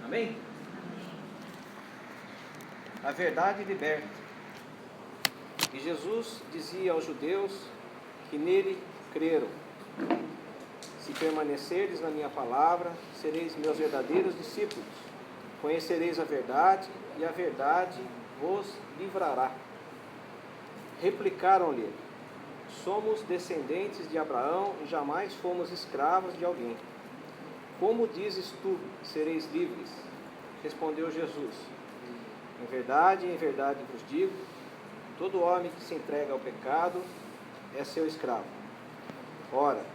Amém? A verdade liberta. E Jesus dizia aos judeus que nele creram: se permanecerdes na minha palavra, sereis meus verdadeiros discípulos. Conhecereis a verdade, e a verdade vos livrará. Replicaram-lhe: somos descendentes de Abraão e jamais fomos escravos de alguém. Como dizes tu, sereis livres? Respondeu Jesus: em verdade vos digo, todo homem que se entrega ao pecado é seu escravo. Ora,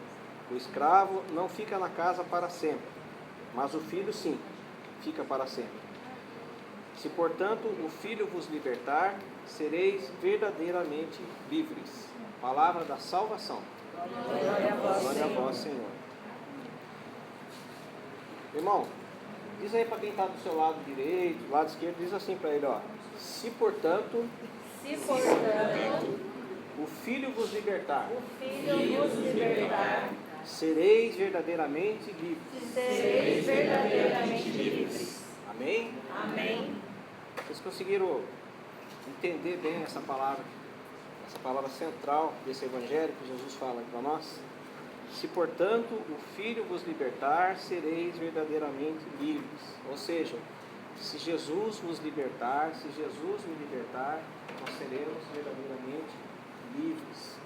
o escravo não fica na casa para sempre, mas o filho sim, fica para sempre. Se, portanto, o filho vos libertar, sereis verdadeiramente livres. Palavra da salvação. Glória a vós, Senhor. Irmão, diz aí para quem está do seu lado direito, do lado esquerdo, diz assim para ele, ó: se portanto o filho vos libertar, sereis verdadeiramente livres. Amém? Amém. Vocês conseguiram entender bem essa palavra central desse evangelho que Jesus fala para nós? Se, portanto, o Filho vos libertar, sereis verdadeiramente livres. Ou seja, se Jesus vos libertar, se Jesus me libertar, nós seremos verdadeiramente livres.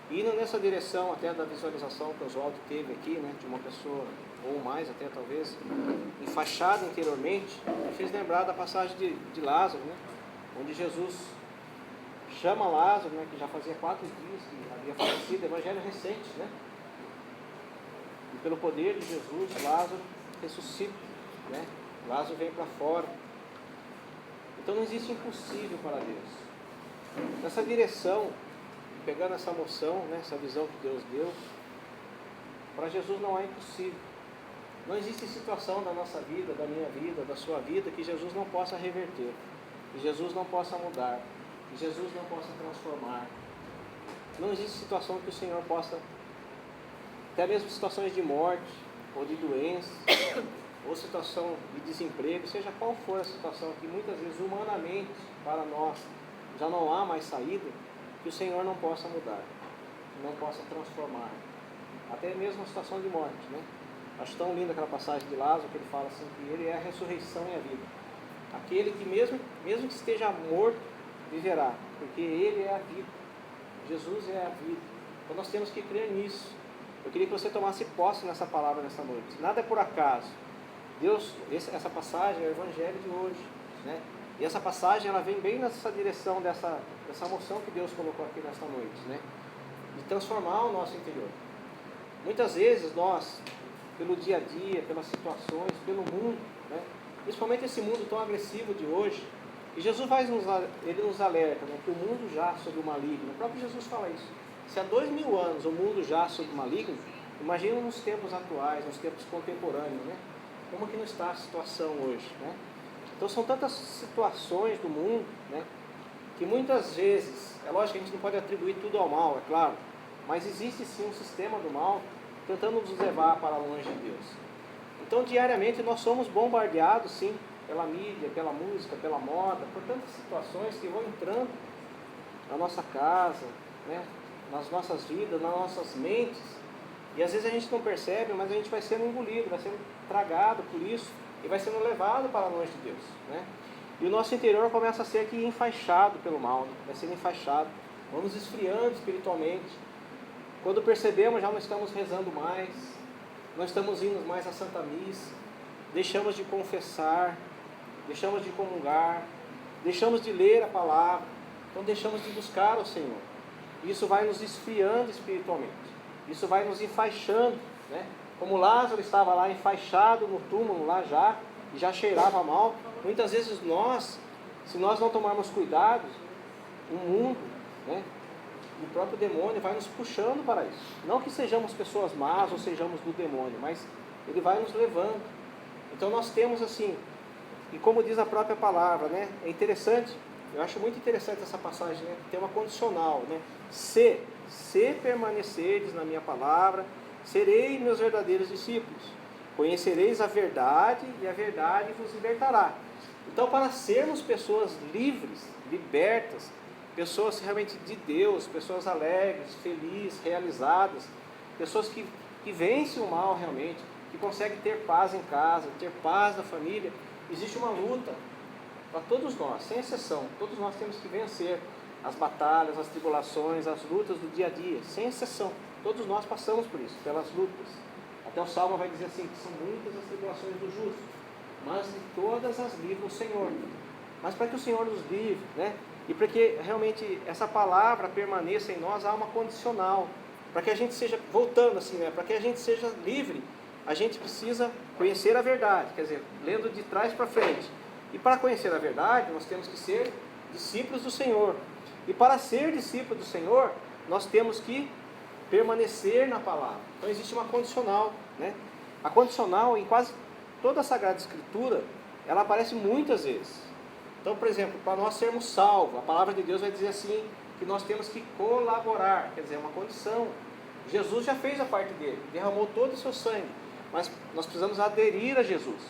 Indo nessa direção até da visualização que o Oswaldo teve aqui, né, de uma pessoa, ou mais até talvez, enfaixada interiormente, me fez lembrar da passagem de Lázaro, né, onde Jesus chama Lázaro, né, que já fazia 4 dias que havia falecido, evangelho recente, né? E pelo poder de Jesus, Lázaro ressuscita, né? Lázaro vem para fora. Então não existe impossível para Deus. Nessa direção, pegando essa moção, né, essa visão que Deus deu, para Jesus não há impossível. Não existe situação da nossa vida, da minha vida, da sua vida, que Jesus não possa reverter, que Jesus não possa mudar, que Jesus não possa transformar. Não existe situação que o Senhor possa, até mesmo situações de morte, ou de doença, ou situação de desemprego, seja qual for a situação que muitas vezes humanamente para nós já não há mais saída, que o Senhor não possa mudar, não possa transformar, até mesmo a situação de morte, né? Acho tão linda aquela passagem de Lázaro, que ele fala assim, que ele é a ressurreição e a vida. Aquele que mesmo que esteja morto, viverá, porque ele é a vida. Jesus é a vida. Então nós temos que crer nisso. Eu queria que você tomasse posse nessa palavra nessa noite. Nada é por acaso. Deus, essa passagem é o evangelho de hoje, né? E essa passagem ela vem bem nessa direção dessa moção que Deus colocou aqui nesta noite, né? De transformar o nosso interior. Muitas vezes nós, pelo dia a dia, pelas situações, pelo mundo, né? Principalmente esse mundo tão agressivo de hoje, e Jesus ele nos alerta, né, que o mundo jaz sob o maligno. O próprio Jesus fala isso. Se há 2000 anos o mundo jaz sob o maligno, imagina nos tempos atuais, nos tempos contemporâneos, né? Como que não está a situação hoje, né? Então são tantas situações do mundo, né, que muitas vezes, é lógico que a gente não pode atribuir tudo ao mal, é claro, mas existe sim um sistema do mal tentando nos levar para longe de Deus. Então diariamente nós somos bombardeados sim, pela mídia, pela música, pela moda, por tantas situações que vão entrando na nossa casa, né, nas nossas vidas, nas nossas mentes, e às vezes a gente não percebe, mas a gente vai sendo engolido, vai sendo tragado por isso, e vai sendo levado para longe de Deus, né? E o nosso interior começa a ser aqui enfaixado pelo mal, né? Vai sendo enfaixado, vamos esfriando espiritualmente. Quando percebemos, já não estamos rezando mais, não estamos indo mais à Santa Missa, deixamos de confessar, deixamos de comungar, deixamos de ler a palavra, então deixamos de buscar o Senhor. Isso vai nos esfriando espiritualmente, isso vai nos enfaixando, né? Como Lázaro estava lá enfaixado no túmulo, lá já, e já cheirava mal. Muitas vezes nós, se nós não tomarmos cuidado, o mundo, né, o próprio demônio vai nos puxando para isso. Não que sejamos pessoas más ou sejamos do demônio, mas ele vai nos levando. Então nós temos assim, e como diz a própria palavra, né, é interessante, eu acho muito interessante essa passagem, né, que tem uma condicional, né? Se permanecerdes na minha palavra, serei meus verdadeiros discípulos. Conhecereis a verdade e a verdade vos libertará. Então, para sermos pessoas livres, libertas, pessoas realmente de Deus, pessoas alegres, felizes, realizadas, pessoas que vencem o mal realmente, que conseguem ter paz em casa, ter paz na família, existe uma luta para todos nós, sem exceção. Todos nós temos que vencer as batalhas, as tribulações, as lutas do dia a dia, sem exceção. Todos nós passamos por isso, pelas lutas. Até o Salmo vai dizer assim, que são muitas as tribulações do justo, mas de todas as livra o Senhor. Mas para que o Senhor nos livre, né? E para que realmente essa palavra permaneça em nós, há uma condicional. Para que a gente seja, voltando assim, né? Para que a gente seja livre, a gente precisa conhecer a verdade, quer dizer, lendo de trás para frente. E para conhecer a verdade, nós temos que ser discípulos do Senhor. E para ser discípulo do Senhor, nós temos que permanecer na palavra. Então existe uma condicional, né? A condicional, em quase toda a Sagrada Escritura, ela aparece muitas vezes. Então, por exemplo, para nós sermos salvos, a palavra de Deus vai dizer assim, que nós temos que colaborar, quer dizer, é uma condição. Jesus já fez a parte dele, derramou todo o seu sangue, mas nós precisamos aderir a Jesus.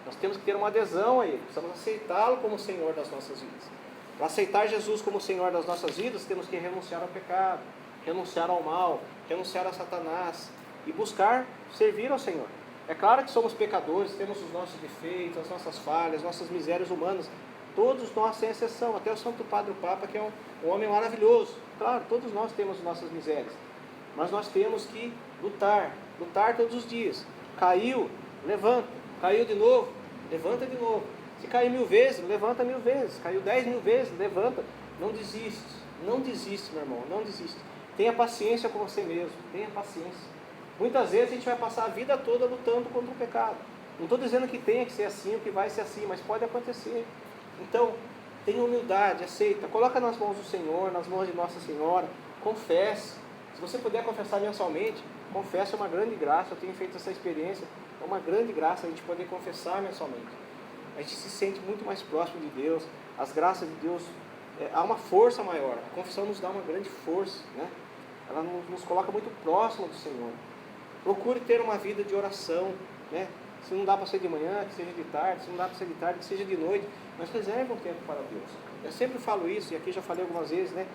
Nós temos que ter uma adesão a Ele, precisamos aceitá-lo como Senhor das nossas vidas. Para aceitar Jesus como Senhor das nossas vidas, temos que renunciar ao pecado, renunciar ao mal, renunciar a Satanás e buscar servir ao Senhor. É claro que somos pecadores, temos os nossos defeitos, as nossas falhas, nossas misérias humanas, todos nós sem exceção, até o Santo Padre o Papa, que é um homem maravilhoso. Claro, todos nós temos nossas misérias, mas nós temos que lutar todos os dias. Caiu, levanta, caiu de novo, levanta de novo. Se cair 1000 vezes, levanta 1000 vezes. Caiu 10.000 vezes, levanta. Não desiste, não desiste, meu irmão, não desiste. Tenha paciência com você mesmo, tenha paciência. Muitas vezes a gente vai passar a vida toda lutando contra o pecado. Não estou dizendo que tenha que ser assim, ou que vai ser assim, mas pode acontecer. Então, tenha humildade, aceita, coloca nas mãos do Senhor, nas mãos de Nossa Senhora, confesse. Se você puder confessar mensalmente, confesse, é uma grande graça. Eu tenho feito essa experiência, é uma grande graça a gente poder confessar mensalmente. A gente se sente muito mais próximo de Deus, as graças de Deus, há uma força maior. A confissão nos dá uma grande força, né? Ela nos coloca muito próximo do Senhor. Procure ter uma vida de oração, né? Se não dá para ser de manhã, que seja de tarde. Se não dá para ser de tarde, que seja de noite. Mas reserve um tempo para Deus. Eu sempre falo isso, e aqui já falei algumas vezes, né?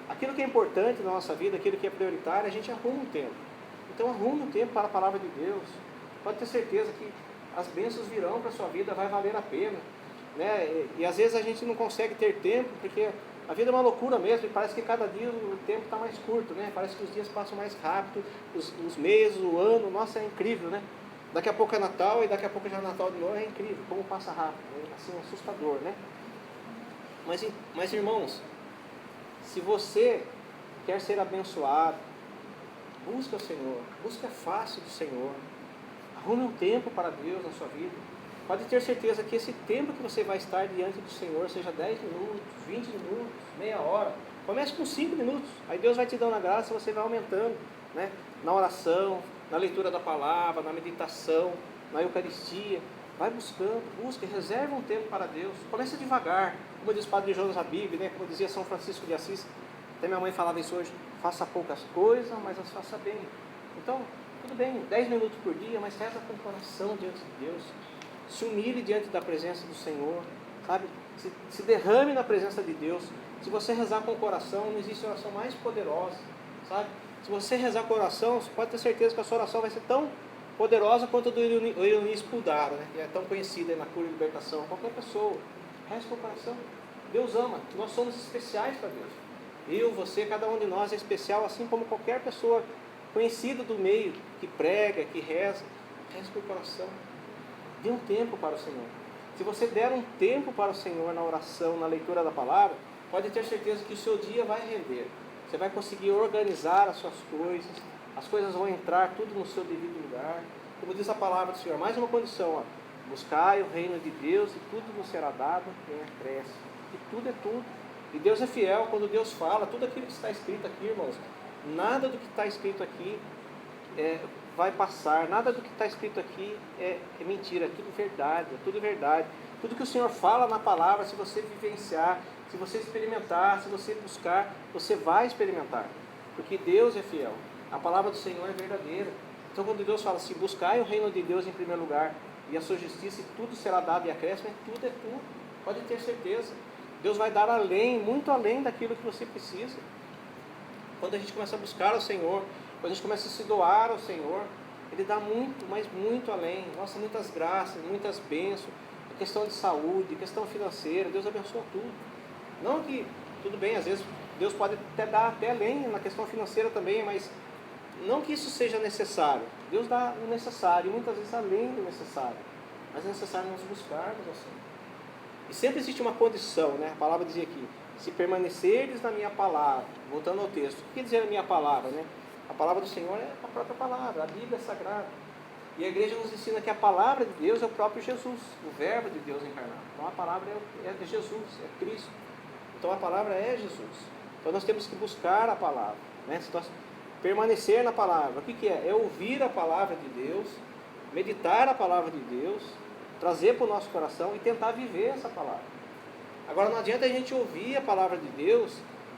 Aquilo que é importante na nossa vida, aquilo que é prioritário, a gente arruma um tempo. Então arrume um tempo para a palavra de Deus. Pode ter certeza que as bênçãos virão para a sua vida, vai valer a pena, né? E às vezes a gente não consegue ter tempo, porque a vida é uma loucura mesmo, e parece que cada dia o tempo está mais curto, né? Parece que os dias passam mais rápido, os meses, o ano, nossa, é incrível, né? Daqui a pouco é Natal, e daqui a pouco já é Natal de novo, é incrível, como passa rápido, é assim, assustador, né? Mas irmãos, se você quer ser abençoado, busca o Senhor, busca a face do Senhor, arrume um tempo para Deus na sua vida. Pode ter certeza que esse tempo que você vai estar diante do Senhor, seja 10 minutos, 20 minutos, meia hora, comece com 5 minutos, aí Deus vai te dando a graça e você vai aumentando, né? Na oração, na leitura da palavra, na meditação, na Eucaristia. Vai buscando, busque, reserve um tempo para Deus. Comece devagar, como diz o Padre Jonas Habib, né? Como dizia São Francisco de Assis, até minha mãe falava isso hoje, faça poucas coisas, mas as faça bem. Então, tudo bem, 10 minutos por dia, mas reza com o coração diante de Deus. Se humilhe diante da presença do Senhor, sabe? Se derrame na presença de Deus. Se você rezar com o coração, não existe oração mais poderosa, sabe? Se você rezar com o coração, você pode ter certeza que a sua oração vai ser tão poderosa quanto a do Ionísio Pudara, né? Que é tão conhecida na cura e libertação. Qualquer pessoa, reze com o coração. Deus ama, nós somos especiais para Deus. Eu, você, cada um de nós é especial, assim como qualquer pessoa conhecida do meio, que prega, que reza. Reze com o coração. Dê um tempo para o Senhor. Se você der um tempo para o Senhor na oração, na leitura da palavra, pode ter certeza que o seu dia vai render. Você vai conseguir organizar as suas coisas, as coisas vão entrar tudo no seu devido lugar. Como diz a palavra do Senhor, mais uma condição, ó, buscai o reino de Deus e tudo vos será dado em acréscimo. E tudo é tudo. E Deus é fiel quando Deus fala, tudo aquilo que está escrito aqui, irmãos, nada do que está escrito aqui vai passar, nada do que está escrito aqui é mentira, é tudo verdade, é tudo verdade. Tudo que o Senhor fala na palavra, se você vivenciar, se você experimentar, se você buscar, você vai experimentar, porque Deus é fiel. A palavra do Senhor é verdadeira. Então quando Deus fala assim, buscai o reino de Deus em primeiro lugar, e a sua justiça, e tudo será dado e acréscimo, tudo é tudo. Pode ter certeza. Deus vai dar além, muito além daquilo que você precisa. Quando a gente começa a buscar o Senhor, quando a gente começa a se doar ao Senhor, Ele dá muito, mas muito além. Nossa, muitas graças, muitas bênçãos. A questão de saúde, questão financeira, Deus abençoa tudo. Não que, tudo bem, às vezes Deus pode até dar até além na questão financeira também, mas não que isso seja necessário. Deus dá o necessário, e muitas vezes além do necessário. Mas é necessário nós buscarmos ao Senhor. E sempre existe uma condição, né? A palavra dizia aqui, se permaneceres na minha palavra, voltando ao texto, o que quer dizer a minha palavra, né? A palavra do Senhor é a própria palavra, a Bíblia é sagrada. E a igreja nos ensina que a palavra de Deus é o próprio Jesus, o verbo de Deus encarnado. Então a palavra é Jesus, é Cristo. Então a palavra é Jesus. Então nós temos que buscar a palavra, né? Se nós permanecer na palavra, o que é? É ouvir a palavra de Deus, meditar a palavra de Deus, trazer para o nosso coração e tentar viver essa palavra. Agora não adianta a gente ouvir a palavra de Deus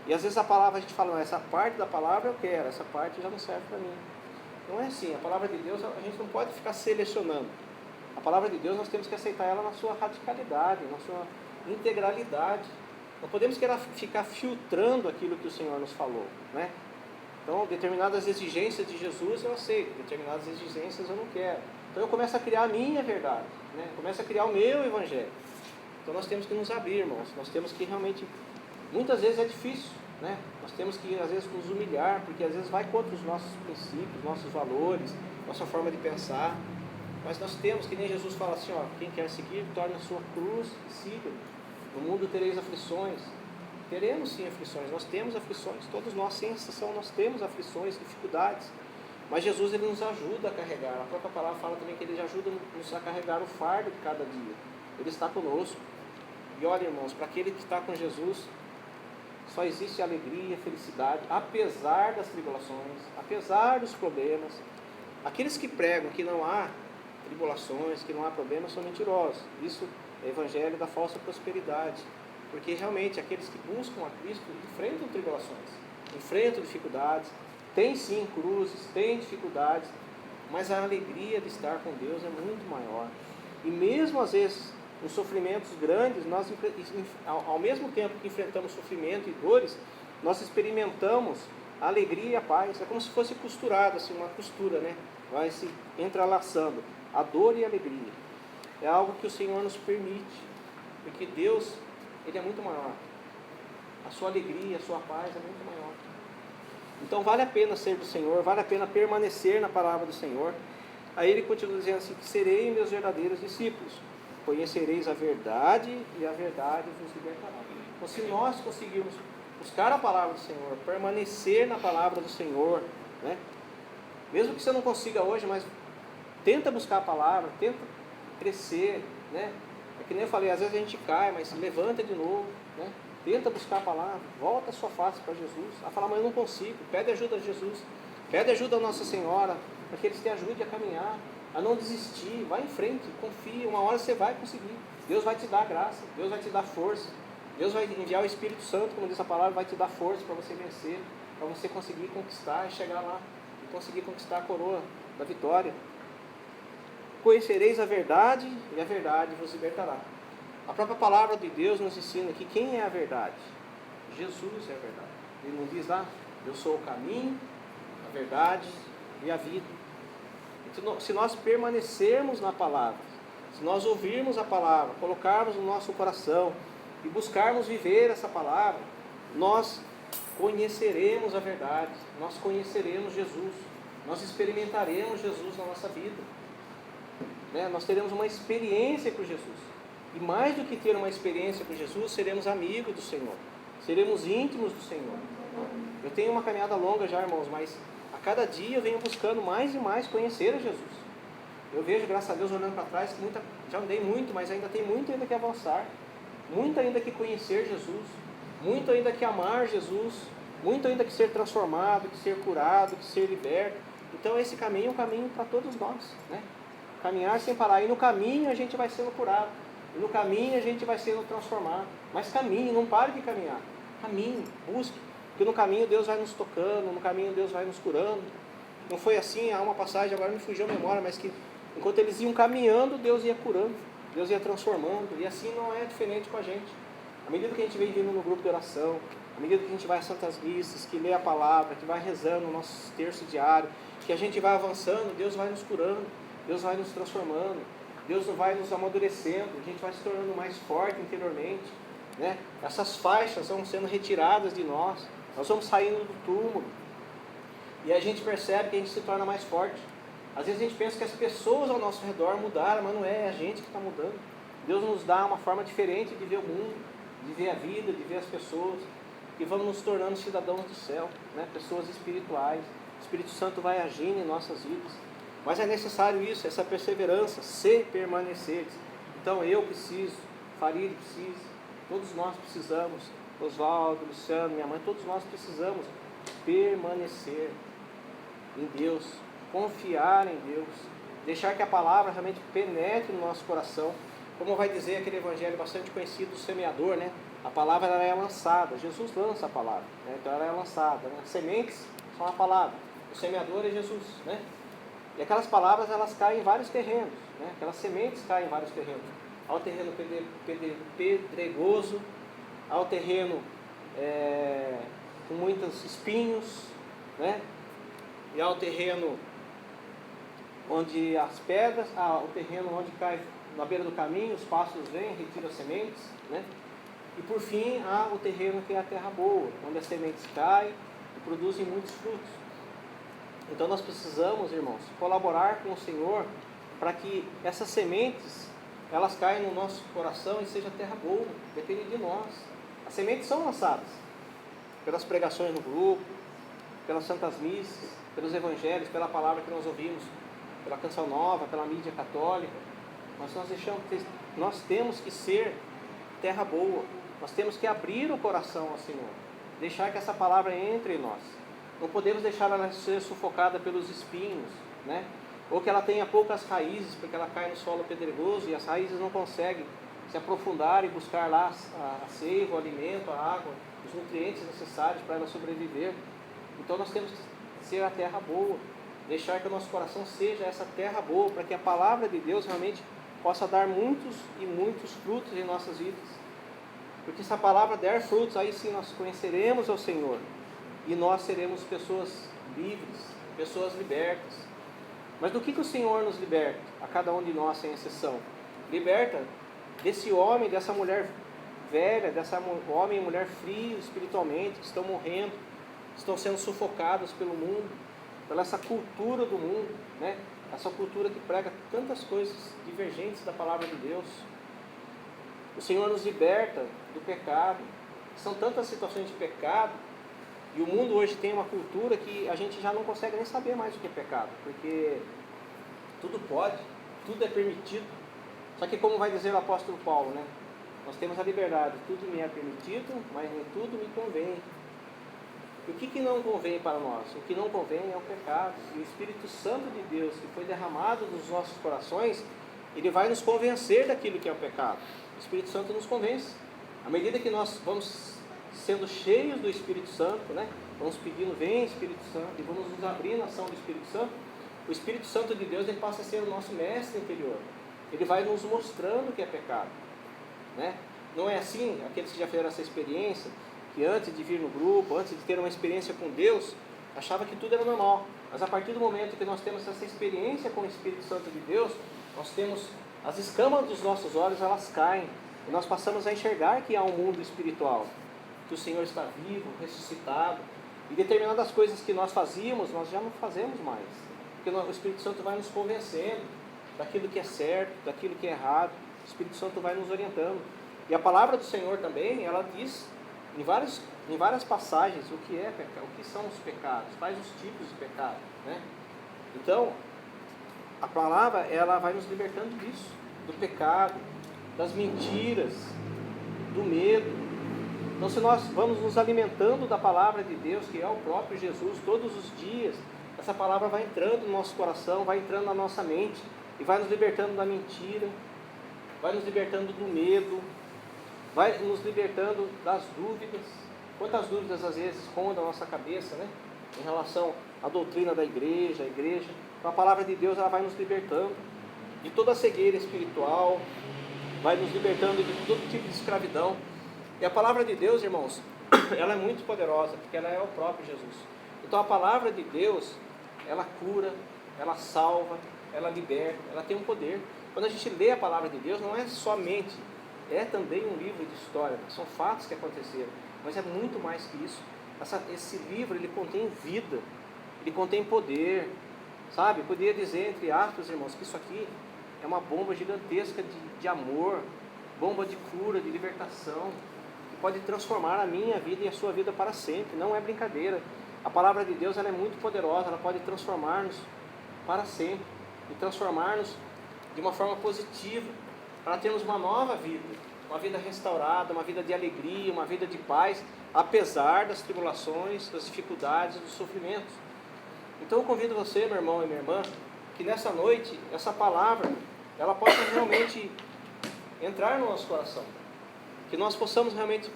e às vezes a palavra a gente fala, não, essa parte da palavra eu quero, essa parte já não serve para mim. Não é assim, a palavra de Deus a gente não pode ficar selecionando. A palavra de Deus nós temos que aceitar ela na sua radicalidade, na sua integralidade. Não podemos ficar filtrando aquilo que o Senhor nos falou, né? Então, determinadas exigências de Jesus eu aceito, determinadas exigências eu não quero. Então eu começo a criar a minha verdade, né? Começo a criar o meu evangelho. Então nós temos que nos abrir, irmãos. Nós temos que realmente, muitas vezes é difícil, né? Nós temos que às vezes nos humilhar, porque às vezes vai contra os nossos princípios, nossos valores, nossa forma de pensar. Mas nós temos, que nem Jesus fala assim, ó, quem quer seguir, torne a sua cruz e siga. No mundo tereis aflições. Teremos sim aflições, nós temos aflições, todos nós, sem exceção, nós temos aflições, dificuldades. Mas Jesus, Ele nos ajuda a carregar. A própria palavra fala também que Ele ajuda-nos a carregar o fardo de cada dia. Ele está conosco. E olha, irmãos, para aquele que está com Jesus, só existe alegria, felicidade, apesar das tribulações, apesar dos problemas. Aqueles que pregam que não há tribulações, que não há problemas, são mentirosos. Isso é o evangelho da falsa prosperidade. Porque realmente aqueles que buscam a Cristo enfrentam tribulações, enfrentam dificuldades, tem sim cruzes, tem dificuldades, mas a alegria de estar com Deus é muito maior. E mesmo às vezes, em sofrimentos grandes, nós, ao mesmo tempo que enfrentamos sofrimento e dores, nós experimentamos a alegria e a paz. É como se fosse costurado, assim, uma costura, né? Vai se entrelaçando, a dor e a alegria. É algo que o Senhor nos permite, porque Deus, Ele é muito maior. A sua alegria, a sua paz é muito maior. Então vale a pena ser do Senhor, vale a pena permanecer na palavra do Senhor. Aí ele continua dizendo assim, que serei meus verdadeiros discípulos, conhecereis a verdade e a verdade vos libertará. Então se nós conseguirmos buscar a palavra do Senhor, permanecer na palavra do Senhor, né? Mesmo que você não consiga hoje, mas tenta buscar a palavra, tenta crescer, né? É que nem eu falei, às vezes a gente cai, mas levanta de novo, né? Tenta buscar a palavra, volta a sua face para Jesus. A falar, mas eu não consigo, pede ajuda a Jesus, pede ajuda a Nossa Senhora, para que Ele te ajude a caminhar, a não desistir, vai em frente, confia, uma hora você vai conseguir. Deus vai te dar graça, Deus vai te dar força, Deus vai enviar o Espírito Santo, como diz a palavra, vai te dar força para você vencer, para você conseguir conquistar e chegar lá, e conseguir conquistar a coroa da vitória. Conhecereis a verdade e a verdade vos libertará. A própria palavra de Deus nos ensina que quem é a verdade? Jesus é a verdade. Ele não diz lá, eu sou o caminho, a verdade e a vida. Então, se nós permanecermos na palavra, se nós ouvirmos a palavra, colocarmos no nosso coração e buscarmos viver essa palavra, nós conheceremos a verdade, nós conheceremos Jesus, nós experimentaremos Jesus na nossa vida. Né? Nós teremos uma experiência com Jesus. E mais do que ter uma experiência com Jesus, seremos amigos do Senhor. Seremos íntimos do Senhor. Eu tenho uma caminhada longa já, irmãos, mas a cada dia eu venho buscando mais e mais conhecer a Jesus. Eu vejo, graças a Deus, olhando para trás, que já andei muito, mas ainda tem muito ainda que avançar. Muito ainda que conhecer Jesus. Muito ainda que amar Jesus. Muito ainda que ser transformado, que ser curado, que ser liberto. Então esse caminho é um caminho para todos nós, né? Caminhar sem parar. E no caminho a gente vai sendo curado. E no caminho a gente vai sendo transformado. Mas caminhe, não pare de caminhar. Caminhe, busque. Porque no caminho Deus vai nos tocando, no caminho Deus vai nos curando. Não foi assim? Há uma passagem, agora me fugiu a memória, mas que enquanto eles iam caminhando, Deus ia curando, Deus ia transformando. E assim não é diferente com a gente. À medida que a gente vem vindo no grupo de oração, à medida que a gente vai às santas missas, que lê a palavra, que vai rezando o nosso terço diário, que a gente vai avançando, Deus vai nos curando, Deus vai nos transformando, Deus vai nos amadurecendo, a gente vai se tornando mais forte interiormente, né? Essas faixas vão sendo retiradas de nós vamos saindo do túmulo, e a gente percebe que a gente se torna mais forte. Às vezes a gente pensa que as pessoas ao nosso redor mudaram, mas não é, é a gente que está mudando. Deus nos dá uma forma diferente de ver o mundo, de ver a vida, de ver as pessoas, e vamos nos tornando cidadãos do céu, né? Pessoas espirituais. O Espírito Santo vai agindo em nossas vidas, mas é necessário isso, essa perseverança, se permaneceres. Então eu preciso, Farid precisa, todos nós precisamos, Oswaldo, Luciano, minha mãe, todos nós precisamos permanecer em Deus, confiar em Deus, deixar que a palavra realmente penetre no nosso coração. Como vai dizer aquele evangelho bastante conhecido do semeador, né? A palavra ela é lançada, Jesus lança a palavra, né? Então ela é lançada, né? As sementes são a palavra, o semeador é Jesus, né? E aquelas palavras elas caem em vários terrenos, né? Aquelas sementes caem em vários terrenos. Há o terreno pedregoso, há o terreno com muitos espinhos, né? E há o terreno onde as pedras, há o terreno onde cai na beira do caminho, os pássaros vêm, retiram as sementes, né? E por fim há o terreno que é a terra boa, onde as sementes caem e produzem muitos frutos. Então nós precisamos, irmãos, colaborar com o Senhor para que essas sementes elas caiam no nosso coração e seja terra boa, depende de nós. As sementes são lançadas pelas pregações no grupo, pelas santas missas, pelos evangelhos, pela palavra que nós ouvimos, pela canção nova, pela mídia católica. Mas nós temos que ser terra boa, nós temos que abrir o coração ao Senhor, deixar que essa palavra entre em nós. Não podemos deixar ela ser sufocada pelos espinhos, né? Ou que ela tenha poucas raízes, porque ela cai no solo pedregoso e as raízes não conseguem se aprofundar e buscar lá a seiva, o alimento, a água, os nutrientes necessários para ela sobreviver. Então nós temos que ser a terra boa, deixar que o nosso coração seja essa terra boa, para que a palavra de Deus realmente possa dar muitos e muitos frutos em nossas vidas. Porque se a palavra der frutos, aí sim nós conheceremos ao Senhor e nós seremos pessoas livres, pessoas libertas. Mas do que o Senhor nos liberta? A cada um de nós, sem exceção. Liberta desse homem, dessa mulher velha, dessa homem e mulher frio espiritualmente, que estão morrendo, estão sendo sufocados pelo mundo, pela essa cultura do mundo, né? Essa cultura que prega tantas coisas divergentes da palavra de Deus. O Senhor nos liberta do pecado. São tantas situações de pecado, e o mundo hoje tem uma cultura que a gente já não consegue nem saber mais o que é pecado, porque tudo pode, tudo é permitido. Só que como vai dizer o apóstolo Paulo, né? Nós temos a liberdade, tudo me é permitido, mas nem tudo me convém. E o que não convém para nós? O que não convém é o pecado. E o Espírito Santo de Deus, que foi derramado nos nossos corações, ele vai nos convencer daquilo que é o pecado. O Espírito Santo nos convence. À medida que nós vamos sendo cheios do Espírito Santo, né? Vamos pedindo, vem Espírito Santo, e vamos nos abrir na ação do Espírito Santo. O Espírito Santo de Deus, ele passa a ser o nosso mestre interior. Ele vai nos mostrando o que é pecado, né? Não é assim, aqueles que já fizeram essa experiência, que antes de vir no grupo, antes de ter uma experiência com Deus, achava que tudo era normal. Mas a partir do momento que nós temos essa experiência com o Espírito Santo de Deus, nós temos as escamas dos nossos olhos, elas caem, e nós passamos a enxergar que há um mundo espiritual, que o Senhor está vivo, ressuscitado, e determinadas coisas que nós fazíamos, nós já não fazemos mais, porque o Espírito Santo vai nos convencendo daquilo que é certo, daquilo que é errado. O Espírito Santo vai nos orientando. E a palavra do Senhor também, ela diz em várias passagens o que é pecado, o que são os pecados, quais os tipos de pecado, né? Então, a palavra, ela vai nos libertando disso, do pecado, das mentiras, do medo. Então, se nós vamos nos alimentando da palavra de Deus, que é o próprio Jesus, todos os dias, essa palavra vai entrando no nosso coração, vai entrando na nossa mente, e vai nos libertando da mentira, vai nos libertando do medo, vai nos libertando das dúvidas. Quantas dúvidas às vezes rondam a nossa cabeça, né? Em relação a doutrina da igreja, a igreja. Então a palavra de Deus ela vai nos libertando de toda a cegueira espiritual, vai nos libertando de todo tipo de escravidão. E a palavra de Deus, irmãos, ela é muito poderosa, porque ela é o próprio Jesus. Então a palavra de Deus, ela cura, ela salva, ela liberta, ela tem um poder. Quando a gente lê a palavra de Deus, não é somente, é também um livro de história, são fatos que aconteceram, mas é muito mais que isso. Esse livro, ele contém vida, ele contém poder, sabe? Eu poderia dizer, entre aspas, irmãos, que isso aqui é uma bomba gigantesca de amor, bomba de cura, de libertação, que pode transformar a minha vida e a sua vida para sempre. Não é brincadeira. A palavra de Deus ela é muito poderosa, ela pode transformar-nos para sempre e transformar-nos de uma forma positiva, para termos uma nova vida, uma vida restaurada, uma vida de alegria, uma vida de paz, apesar das tribulações, das dificuldades e dos sofrimentos. Então eu convido você, meu irmão e minha irmã, que nessa noite, essa palavra, ela possa realmente entrar no nosso coração, que nós possamos realmente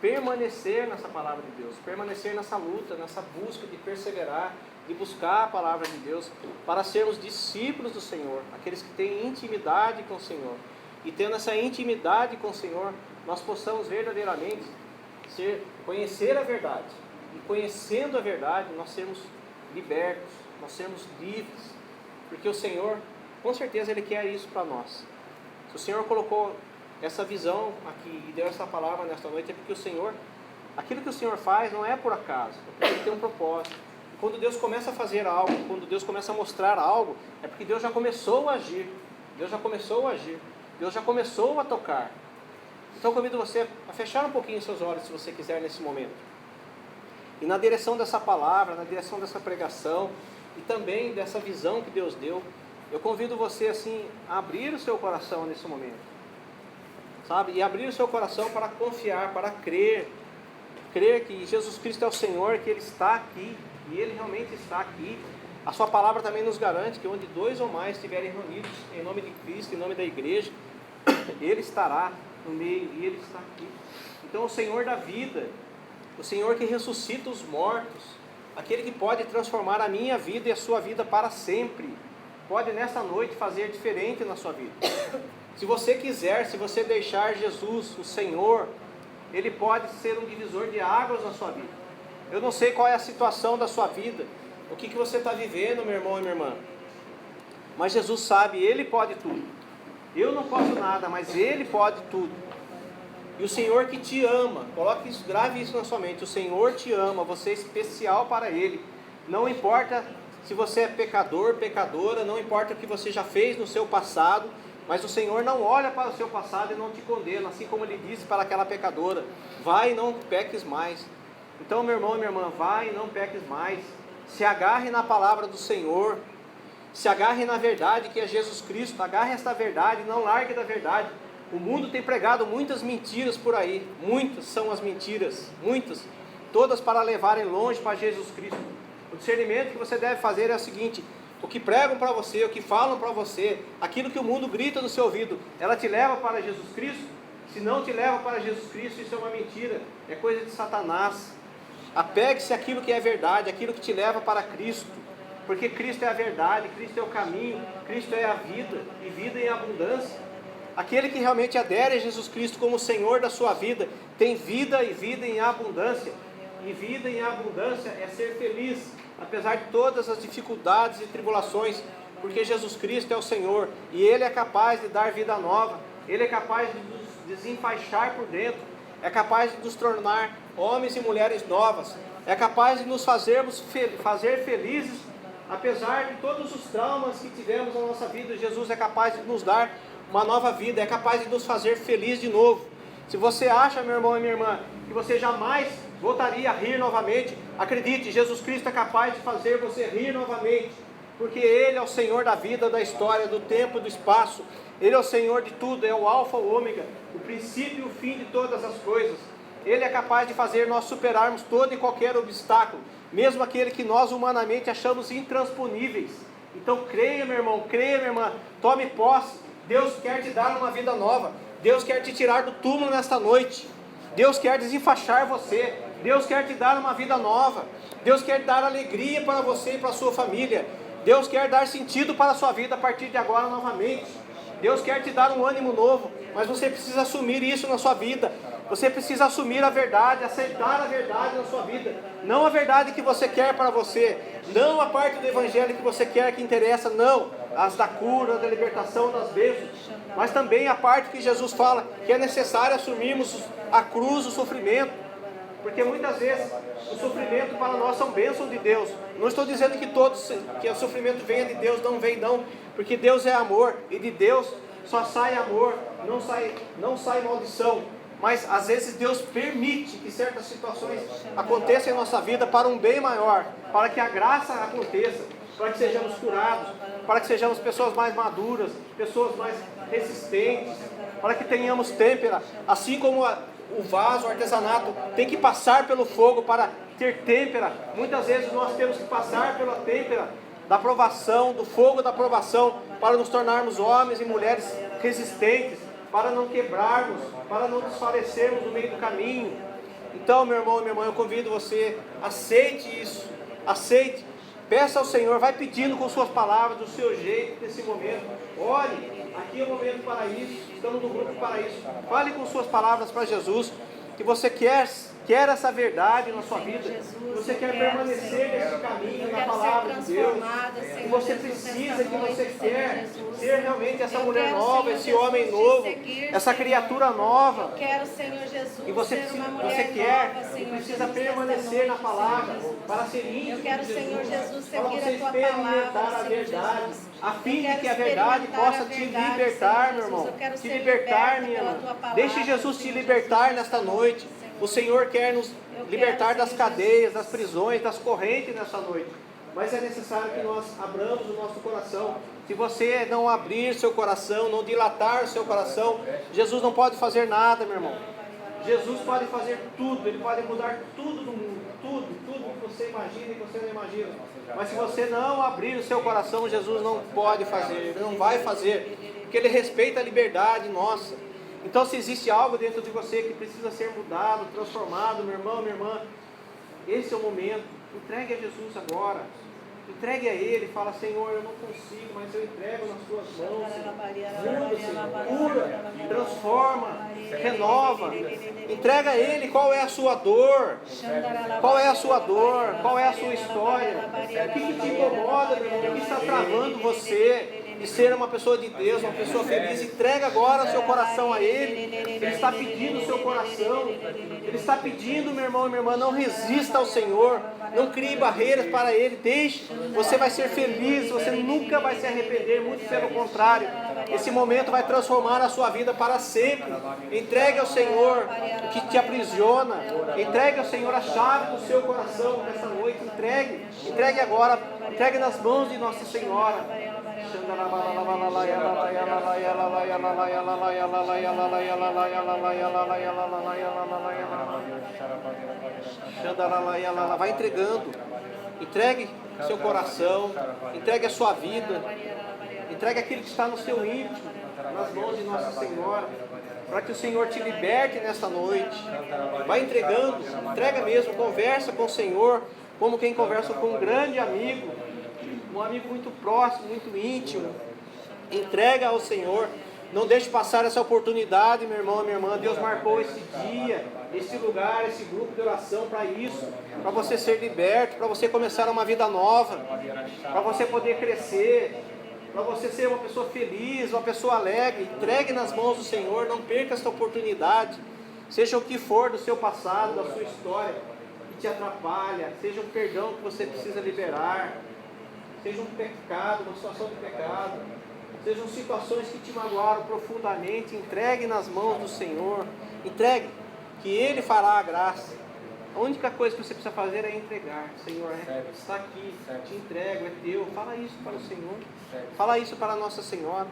permanecer nessa palavra de Deus, permanecer nessa luta, nessa busca de perseverar, de buscar a palavra de Deus, para sermos discípulos do Senhor, aqueles que têm intimidade com o Senhor. E tendo essa intimidade com o Senhor, nós possamos verdadeiramente conhecer a verdade. E conhecendo a verdade, nós sermos libertos, nós sermos livres. Porque o Senhor, com certeza, Ele quer isso para nós. Se o Senhor colocou essa visão aqui e deu essa palavra nesta noite, é porque o Senhor, aquilo que o Senhor faz não é por acaso, é porque Ele tem um propósito. E quando Deus começa a fazer algo, quando Deus começa a mostrar algo, é porque Deus já começou a agir, Deus já começou a agir, Deus já começou a tocar. Então eu convido você a fechar um pouquinho seus olhos, se você quiser, nesse momento. E na direção dessa palavra, na direção dessa pregação, e também dessa visão que Deus deu, eu convido você assim a abrir o seu coração nesse momento. Sabe? E abrir o seu coração para confiar, para crer que Jesus Cristo é o Senhor, que Ele está aqui, e Ele realmente está aqui. A sua palavra também nos garante que onde 2 ou mais estiverem reunidos em nome de Cristo, em nome da igreja, Ele estará no meio, e Ele está aqui. Então o Senhor da vida, o Senhor que ressuscita os mortos, aquele que pode transformar a minha vida e a sua vida para sempre, pode nessa noite fazer diferente na sua vida. Se você quiser, se você deixar Jesus, o Senhor, Ele pode ser um divisor de águas na sua vida. Eu não sei qual é a situação da sua vida, o que você está vivendo, meu irmão e minha irmã, mas Jesus sabe, Ele pode tudo. Eu não posso nada, mas Ele pode tudo. E o Senhor que te ama, coloque isso, grave isso na sua mente, o Senhor te ama, você é especial para Ele. Não importa se você é pecador, pecadora, não importa o que você já fez no seu passado, mas o Senhor não olha para o seu passado e não te condena, assim como Ele disse para aquela pecadora: vai e não peques mais. Então, meu irmão e minha irmã, vai e não peques mais. Se agarre na palavra do Senhor, se agarre na verdade que é Jesus Cristo, agarre esta verdade, não largue da verdade. O mundo tem pregado muitas mentiras por aí, muitas são as mentiras, muitas, todas para levarem longe para Jesus Cristo. O discernimento que você deve fazer é o seguinte: o que pregam para você, o que falam para você, aquilo que o mundo grita no seu ouvido, ela te leva para Jesus Cristo? Se não te leva para Jesus Cristo, isso é uma mentira, é coisa de Satanás. Apegue-se àquilo que é verdade, aquilo que te leva para Cristo, porque Cristo é a verdade, Cristo é o caminho, Cristo é a vida, e vida em abundância. Aquele que realmente adere a Jesus Cristo como Senhor da sua vida, tem vida e vida em abundância. E vida em abundância é ser feliz, apesar de todas as dificuldades e tribulações, porque Jesus Cristo é o Senhor, e Ele é capaz de dar vida nova, Ele é capaz de nos desenfaixar por dentro, é capaz de nos tornar homens e mulheres novas, é capaz de nos fazer felizes, apesar de todos os traumas que tivemos na nossa vida. Jesus é capaz de nos dar uma nova vida, é capaz de nos fazer feliz de novo. Se você acha, meu irmão e minha irmã, que você jamais voltaria a rir novamente, acredite, Jesus Cristo é capaz de fazer você rir novamente, porque Ele é o Senhor da vida, da história, do tempo e do espaço. Ele é o Senhor de tudo, é o alfa, o ômega, o princípio e o fim de todas as coisas. Ele é capaz de fazer nós superarmos todo e qualquer obstáculo, mesmo aquele que nós humanamente achamos intransponíveis. Então creia, meu irmão, creia, minha irmã, tome posse. Deus quer te dar uma vida nova, Deus quer te tirar do túmulo nesta noite, Deus quer desenfaixar você, Deus quer te dar uma vida nova. Deus quer dar alegria para você e para a sua família. Deus quer dar sentido para a sua vida a partir de agora novamente. Deus quer te dar um ânimo novo, mas você precisa assumir isso na sua vida. Você precisa assumir a verdade, aceitar a verdade na sua vida. Não a verdade que você quer para você, não a parte do evangelho que você quer, que interessa, não. As da cura, da libertação, das bênçãos. Mas também a parte que Jesus fala, que é necessário assumirmos a cruz, o sofrimento. Porque muitas vezes o sofrimento para nós são bênçãos de Deus. Não estou dizendo que o sofrimento venha de Deus, não vem não. Porque Deus é amor e de Deus só sai amor, não sai maldição. Mas às vezes Deus permite que certas situações aconteçam em nossa vida para um bem maior, para que a graça aconteça, para que sejamos curados, para que sejamos pessoas mais maduras, pessoas mais resistentes, para que tenhamos têmpera, assim como o vaso, o artesanato tem que passar pelo fogo para ter têmpera. Muitas vezes nós temos que passar pela têmpera da provação, do fogo da provação, para nos tornarmos homens e mulheres resistentes, para não quebrarmos, para não desfalecermos no meio do caminho. Então, meu irmão e minha irmã, eu convido você, aceite isso, aceite, peça ao Senhor, vai pedindo com suas palavras, do seu jeito, nesse momento. Olhe, aqui é o momento para isso, estamos no grupo para isso. Fale com suas palavras para Jesus, que você quer essa verdade na sua vida, que você quer permanecer nesse caminho, na palavra de Deus, que você precisa, que você quer ser realmente essa mulher nova, esse homem novo, essa criatura nova, e você quer e precisa permanecer na palavra, para ser íntimo de Jesus, para você experimentar a verdade, a fim de que a verdade possa te libertar, meu irmão, te libertar, minha irmã. Deixe Jesus te libertar nesta noite. O Senhor quer nos libertar das cadeias, das prisões, das correntes nessa noite. Mas é necessário que nós abramos o nosso coração. Se você não abrir seu coração, não dilatar o seu coração, Jesus não pode fazer nada, meu irmão. Jesus pode fazer tudo, Ele pode mudar tudo no mundo, tudo que você imagina e que você não imagina. Mas se você não abrir o seu coração, Jesus não pode fazer, Ele não vai fazer, porque Ele respeita a liberdade nossa. Então, se existe algo dentro de você que precisa ser mudado, transformado, meu irmão, minha irmã, esse é o momento. Entregue a Jesus agora. Entregue a Ele. Fala, Senhor, eu não consigo, mas eu entrego nas Tuas mãos. Muda, Senhor. Cura, transforma, renova. Entrega a Ele qual é a sua dor. Qual é a sua dor? Qual é a sua história? O que te incomoda, meu irmão? O que está travando você de ser uma pessoa de Deus, uma pessoa feliz? Entrega agora o seu coração a Ele. Ele está pedindo o seu coração. Ele está pedindo, meu irmão e minha irmã, não resista ao Senhor. Não crie barreiras para Ele. Deixe. Você vai ser feliz. Você nunca vai se arrepender. Muito pelo contrário. Esse momento vai transformar a sua vida para sempre. Entregue ao Senhor o que te aprisiona. Entregue ao Senhor a chave do seu coração nessa noite. Entregue. Entregue agora. Entregue nas mãos de Nossa Senhora. Vai entregando. Entregue seu coração, entregue a sua vida, entregue aquilo que está no seu íntimo, nas mãos de Nossa Senhora, para que o Senhor te liberte nesta noite. Vai entregando, entrega mesmo, conversa com o Senhor, como quem conversa com um grande amigo, um amigo muito próximo, muito íntimo. Entrega ao Senhor. Não deixe passar essa oportunidade, meu irmão e minha irmã. Deus marcou esse dia, esse lugar, esse grupo de oração para isso, para você ser liberto, para você começar uma vida nova, para você poder crescer, para você ser uma pessoa feliz, uma pessoa alegre. Entregue nas mãos do Senhor, não perca essa oportunidade. Seja o que for do seu passado, da sua história, que te atrapalha, seja um perdão que você precisa liberar, seja um pecado, uma situação de pecado, sejam situações que te magoaram profundamente. Entregue nas mãos do Senhor. Entregue, que Ele fará a graça. A única coisa que você precisa fazer é entregar. Senhor, está aqui, te entrego, é teu. Fala isso para o Senhor. Fala isso para Nossa Senhora.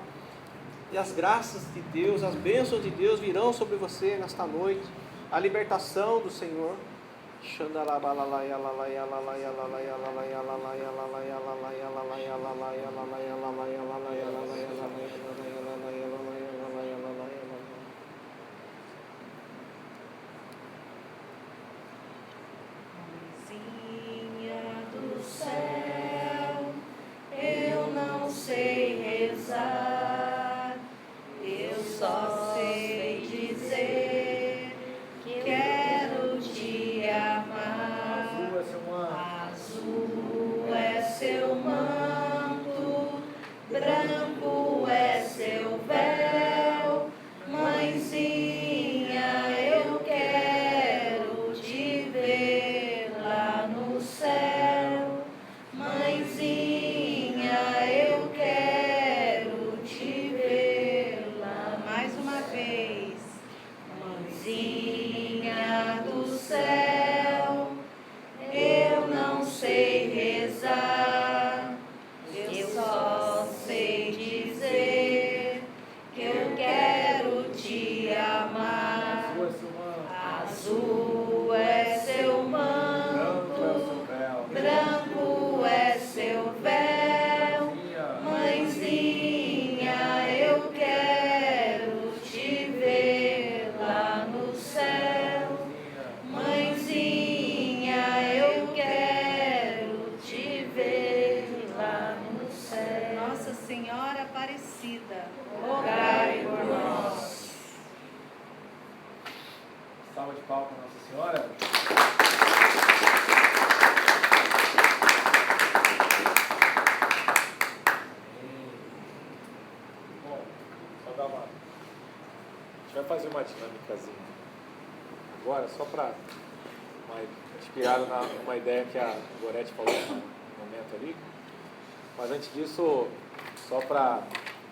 E as graças de Deus, as bênçãos de Deus virão sobre você nesta noite. A libertação do Senhor. Senhora Aparecida, rogai por nós. Salva de palmas para Nossa Senhora. Bom, só dar uma... A gente vai fazer uma dinâmicazinha agora, só para inspirado numa ideia que a Gorete falou no momento ali. Mas antes disso, só para